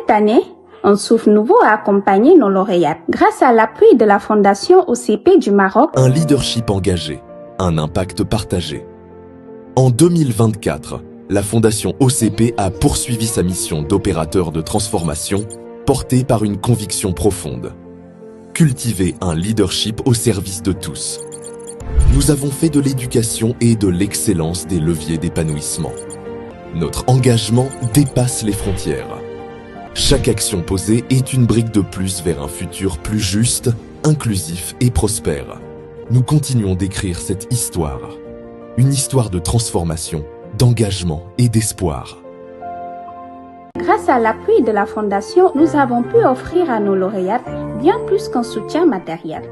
Cette année, un souffle nouveau a accompagné nos lauréates. Grâce à l'appui de la Fondation OCP du Maroc, un leadership engagé, un impact partagé. En 2024, la Fondation OCP a poursuivi sa mission d'opérateur de transformation, portée par une conviction profonde. Cultiver un leadership au service de tous. Nous avons fait de l'éducation et de l'excellence des leviers d'épanouissement. Notre engagement dépasse les frontières. Chaque action posée est une brique de plus vers un futur plus juste, inclusif et prospère. Nous continuons d'écrire cette histoire. Une histoire de transformation, d'engagement et d'espoir. Grâce à l'appui de la Fondation, nous avons pu offrir à nos lauréates bien plus qu'un soutien matériel.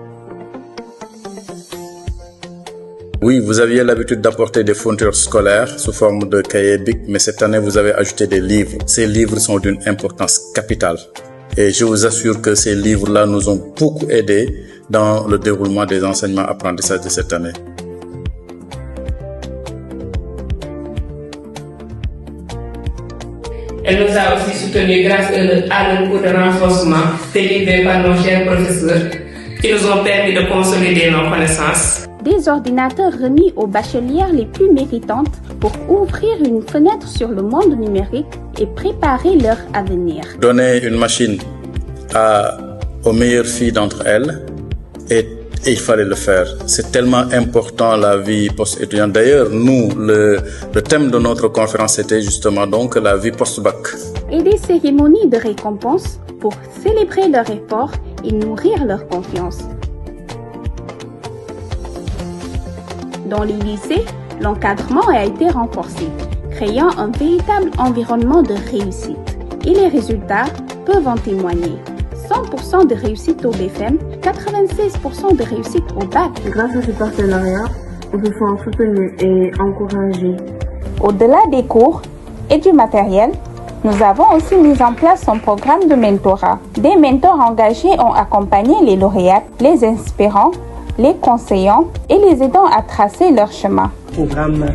Oui, vous aviez l'habitude d'apporter des fournitures scolaires sous forme de cahiers BIC, mais cette année, vous avez ajouté des livres. Ces livres sont d'une importance capitale. Et je vous assure que ces livres-là nous ont beaucoup aidés dans le déroulement des enseignements-apprentissages de cette année. Elle nous a aussi soutenus grâce à nos cours de renforcement délivrés par nos chers professeurs qui nous ont permis de consolider nos connaissances. Des ordinateurs remis aux bachelières les plus méritantes pour ouvrir une fenêtre sur le monde numérique et préparer leur avenir. Donner une machine aux meilleures filles d'entre elles et il fallait le faire. C'est tellement important la vie post-étudiante. D'ailleurs, nous, le thème de notre conférence était justement donc la vie post-bac. Et des cérémonies de récompense pour célébrer leur effort et nourrir leur confiance. Dans les lycées, l'encadrement a été renforcé, créant un véritable environnement de réussite. Et les résultats peuvent en témoigner. 100% de réussite au BFM, 96% de réussite au bac. Grâce à ce partenariat, on se sent soutenu et encouragé. Au-delà des cours et du matériel, nous avons aussi mis en place un programme de mentorat. Des mentors engagés ont accompagné les lauréates, les inspirant, les conseillant et les aidant à tracer leur chemin. Programme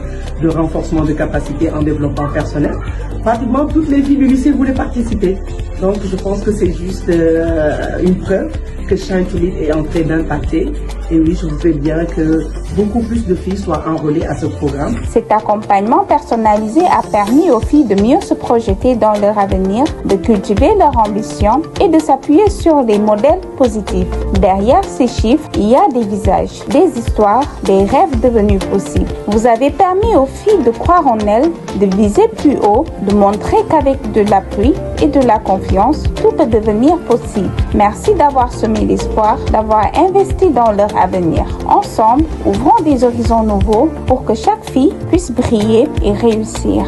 de renforcement de capacités en développement personnel. Pratiquement toutes les filles du lycée voulaient participer. Donc je pense que c'est juste une preuve que Chantilly est en train d'impacter. Et oui, je voudrais bien que beaucoup plus de filles soient enrôlées à ce programme. Cet accompagnement personnalisé a permis aux filles de mieux se projeter dans leur avenir, de cultiver leur ambition et de s'appuyer sur des modèles positifs. Derrière ces chiffres, il y a des visages, des histoires, des rêves devenus possibles. Vous avez permis aux filles de croire en elles, de viser plus haut, de montrer qu'avec de l'appui et de la confiance, tout peut devenir possible. Merci d'avoir semé l'espoir, d'avoir investi dans leur avenir. Ensemble, ouvrons des horizons nouveaux pour que chaque fille puisse briller et réussir.